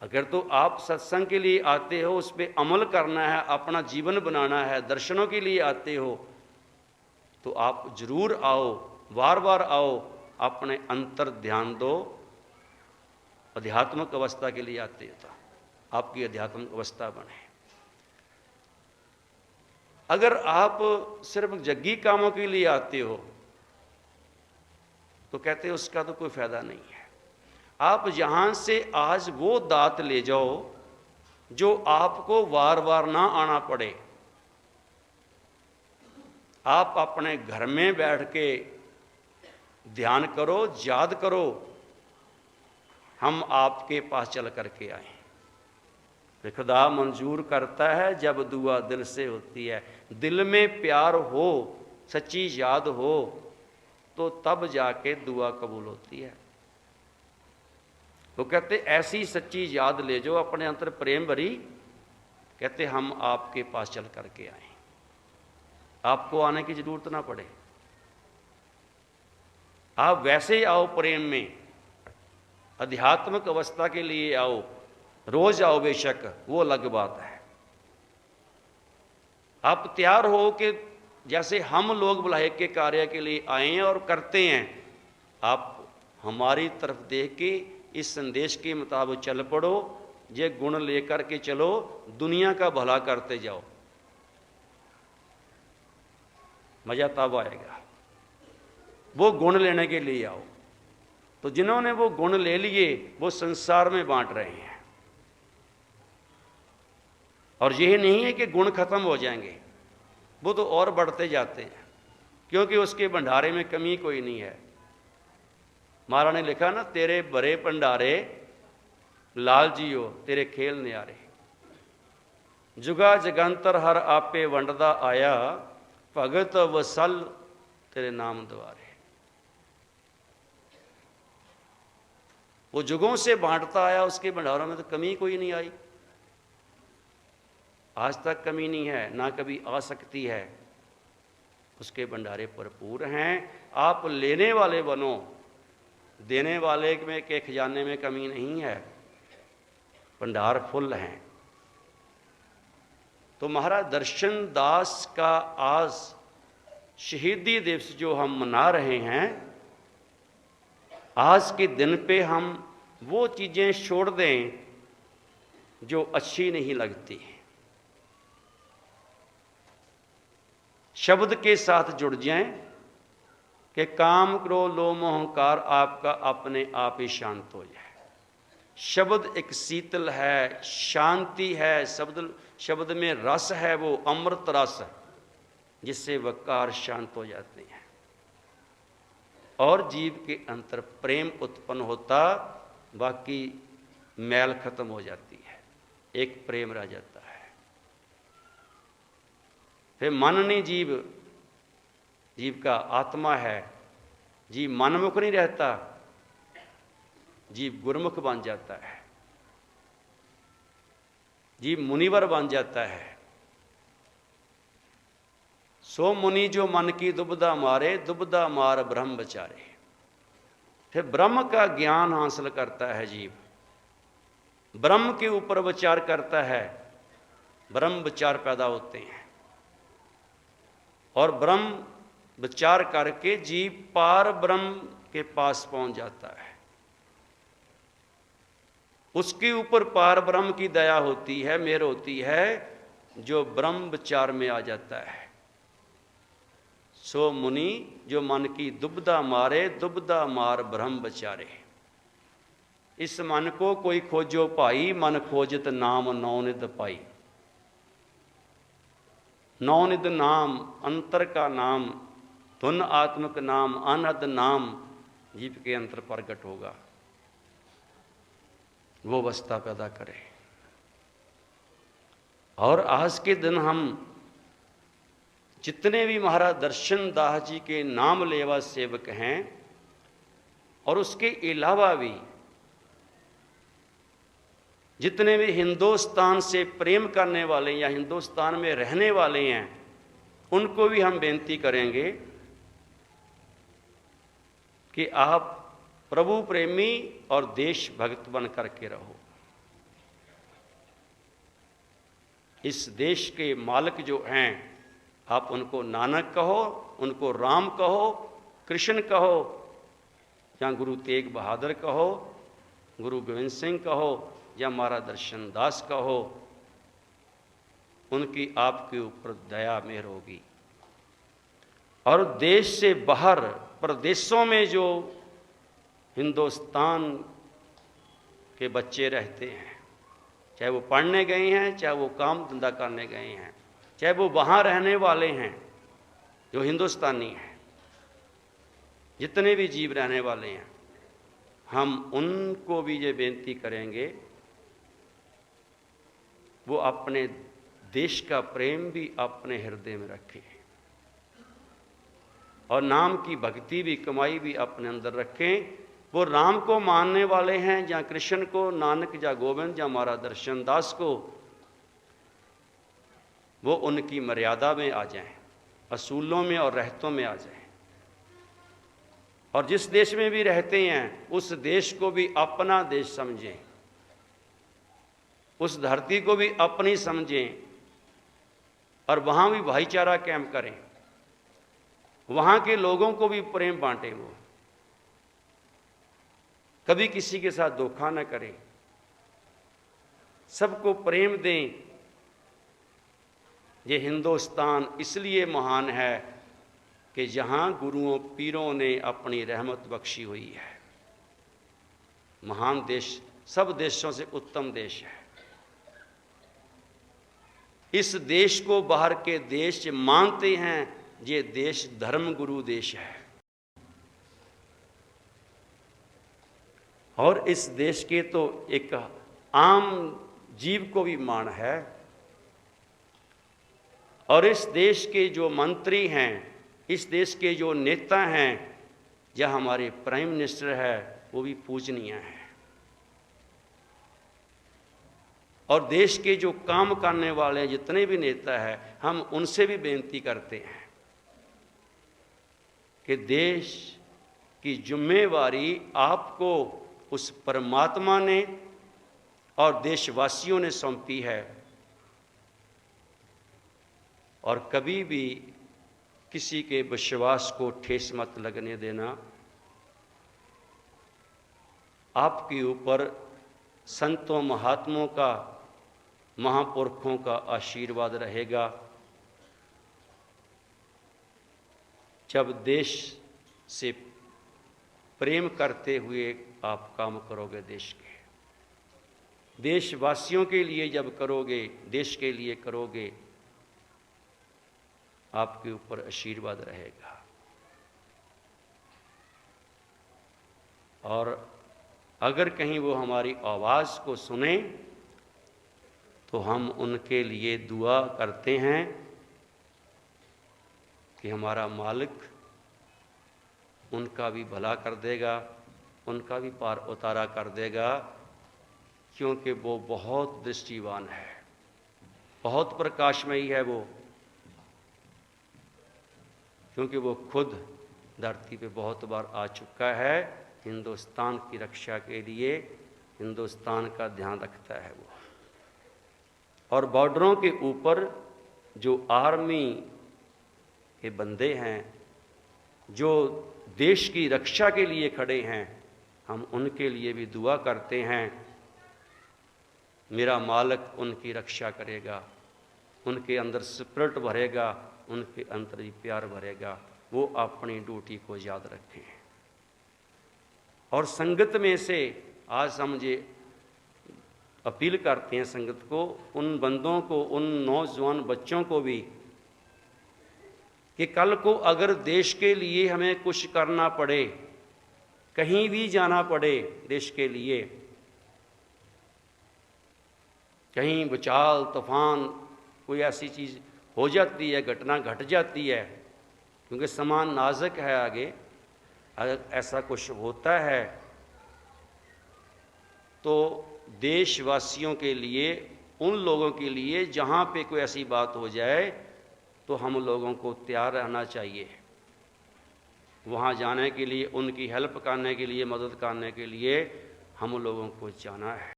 अगर तो आप सत्संग के लिए आते हो, उस पर अमल करना है, अपना जीवन बनाना है, दर्शनों के लिए आते हो, तो आप जरूर आओ, बार बार आओ, अपने अंतर ध्यान दो। आध्यात्मिक अवस्था के लिए आते हो तो आपकी आध्यात्मिक अवस्था बने। अगर आप सिर्फ जग्गी कामों के लिए आते हो तो कहते हो उसका तो कोई फायदा नहीं है। आप यहां से आज वो दात ले जाओ जो आपको बार बार ना आना पड़े। आप अपने घर में बैठ के ध्यान करो, याद करो, हम आपके पास चल करके आए। खुदा मंजूर करता है जब दुआ दिल से होती है। दिल में प्यार हो, सच्ची याद हो, तो तब जाके दुआ कबूल होती है। वो कहते ऐसी सच्ची याद ले जो अपने अंतर प्रेम भरी, कहते हम आपके पास चल करके आए, आपको आने की जरूरत ना पड़े। आप वैसे आओ प्रेम में, आध्यात्मिक अवस्था के लिए आओ, रोज आओ बेशक, वो अलग बात है। आप तैयार हो कि जैसे हम लोग भलाई के कार्य के लिए आए हैं और करते हैं, आप हमारी तरफ देख के इस संदेश के मुताबिक चल पड़ो। ये गुण लेकर के चलो, दुनिया का भला करते जाओ, मजा तब आएगा। वो गुण लेने के लिए आओ। तो जिन्होंने वो गुण ले लिए वो संसार में बांट रहे हैं। और यह नहीं है कि गुण खत्म हो जाएंगे, वो तो और बढ़ते जाते हैं, क्योंकि उसके भंडारे में कमी कोई नहीं है। महाराज ने लिखा ना, तेरे भरे भंडारे लाल जियो तेरे खेल न्यारे, जुगा जगंतर हर आपे वंडदा आया, भगत वसल तेरे नाम द्वारे। वो जुगों से बांटता आया, उसके भंडारों में तो कमी कोई नहीं आई। आज तक कमी नहीं है, ना कभी आ सकती है। उसके भंडारे भरपूर हैं। आप लेने वाले बनो, देने वाले में के खजाने में कमी नहीं है, भंडार फुल हैं। तो महाराज दर्शन दास का आज शहीदी दिवस जो हम मना रहे हैं, आज के दिन पे हम वो चीजें छोड़ दें जो अच्छी नहीं लगती, शब्द के साथ जुड़ जाएं कि काम क्रोध लोभ मोह अहंकार आपका अपने आप ही शांत हो जाए। शब्द एक शीतल है, शांति है, शब्द में रस है, वो अमृत रस, जिससे वकार शांत हो जाते हैं और जीव के अंतर प्रेम उत्पन्न होता, बाकी मैल खत्म हो जाती है, एक प्रेम रह जाता है। फिर मन नहीं, जीव का आत्मा है, जीव मनमुख नहीं रहता, जीव गुरमुख बन जाता है, जीव मुनिवर बन जाता है। सो मुनि जो मन की दुबदा मारे, दुबदा मार ब्रह्म बचारे। फिर ब्रह्म का ज्ञान हासिल करता है जीव, ब्रह्म के ऊपर विचार करता है, ब्रह्म विचार पैदा होते हैं और ब्रह्म विचार करके जीव पार ब्रह्म के पास पहुंच जाता है। उसके ऊपर पार ब्रह्म की दया होती है, मेहर होती है, जो ब्रह्म विचार में आ जाता है। सो मुनि जो मन की दुबदा मारे, दुबदा मार ब्रह्म विचारे। इस मन को कोई खोजो भाई, मन खोजत नाम नौनिध पाई। नौनिध नाम, अंतर का नाम, धुन आत्मक नाम, अनहद नाम जीव के अंतर प्रकट होगा, वो अवस्था पैदा करे। और आज के दिन हम जितने भी महाराज दर्शन दास जी के नाम लेवा सेवक हैं और उसके अलावा भी जितने भी हिंदुस्तान से प्रेम करने वाले या हिंदुस्तान में रहने वाले हैं, उनको भी हम बेनती करेंगे कि आप प्रभु प्रेमी और देश भक्त बन करके रहो। इस देश के मालिक जो हैं, आप उनको नानक कहो, उनको राम कहो, कृष्ण कहो, या गुरु तेग बहादुर कहो, गुरु गोविंद सिंह कहो, या महाराज दर्शन दास कहो, उनकी आपके ऊपर दया मेहर होगी। और देश से बाहर प्रदेशों में जो हिंदुस्तान के बच्चे रहते हैं, चाहे वो पढ़ने गए हैं, चाहे वो काम धंधा करने गए हैं, चाहे वो वहाँ रहने वाले हैं जो हिंदुस्तानी हैं, जितने भी जीव रहने वाले हैं, हम उनको भी ये बेनती करेंगे वो अपने देश का प्रेम भी अपने हृदय में रखें और नाम की भक्ति भी, कमाई भी अपने अंदर रखें। वो राम को मानने वाले हैं, या कृष्ण को, नानक या गोविंद या महाराज दर्शन दास को, वो उनकी मर्यादा में आ जाएं, असूलों में और रहतों में आ जाएं। और जिस देश में भी रहते हैं उस देश को भी अपना देश समझें, उस धरती को भी अपनी समझें, और वहाँ भी भाईचारा कायम करें, वहाँ के लोगों को भी प्रेम बांटें। वो कभी किसी के साथ धोखा न करें, सबको प्रेम दें। ये हिंदुस्तान इसलिए महान है कि जहाँ गुरुओं पीरों ने अपनी रहमत बख्शी हुई है। महान देश, सब देशों से उत्तम देश है। इस देश को बाहर के देश मानते हैं, ये देश धर्म गुरु देश है। और इस देश के तो एक आम जीव को भी मान है। और इस देश के जो मंत्री हैं, इस देश के जो नेता हैं, या हमारे प्राइम मिनिस्टर है, वो भी पूजनीय है। और देश के जो काम करने वाले जितने भी नेता हैं, हम उनसे भी बेनती करते हैं कि देश की जिम्मेवारी आपको उस परमात्मा ने और देशवासियों ने सौंपी है। और कभी भी किसी के विश्वास को ठेस मत लगने देना। आपके ऊपर संतों महात्मों का, महापुरुषों का आशीर्वाद रहेगा। जब देश से प्रेम करते हुए आप काम करोगे, देश के, देशवासियों के लिए जब करोगे, देश के लिए करोगे, आपके ऊपर आशीर्वाद रहेगा। और अगर कहीं वो हमारी आवाज़ को सुने तो हम उनके लिए दुआ करते हैं कि हमारा मालिक उनका भी भला कर देगा, उनका भी पार उतारा कर देगा, क्योंकि वो बहुत दृष्टिवान है, बहुत प्रकाशमयी है वो, क्योंकि वो खुद धरती पे बहुत बार आ चुका है। हिंदुस्तान की रक्षा के लिए हिंदुस्तान का ध्यान रखता है वो। और बॉर्डरों के ऊपर जो आर्मी के बंदे हैं, जो देश की रक्षा के लिए खड़े हैं, हम उनके लिए भी दुआ करते हैं। मेरा मालिक उनकी रक्षा करेगा, उनके अंदर स्पिरिट भरेगा, उनके अंदर ही प्यार भरेगा। वो अपनी ड्यूटी को याद रखें। और संगत में से आज हम ये अपील करते हैं संगत को, उन बंदों को, उन नौजवान बच्चों को भी, कि कल को अगर देश के लिए हमें कुछ करना पड़े, कहीं भी जाना पड़े देश के लिए, कहीं भूचाल तूफान कोई ऐसी चीज़ हो जाती है, घटना घट जाती है, क्योंकि सामान नाजुक है आगे, अगर ऐसा कुछ होता है तो देशवासियों के लिए, उन लोगों के लिए जहाँ पे कोई ऐसी बात हो जाए तो हम लोगों को तैयार रहना चाहिए वहाँ जाने के लिए, उनकी हेल्प करने के लिए, मदद करने के लिए हम लोगों को जाना है।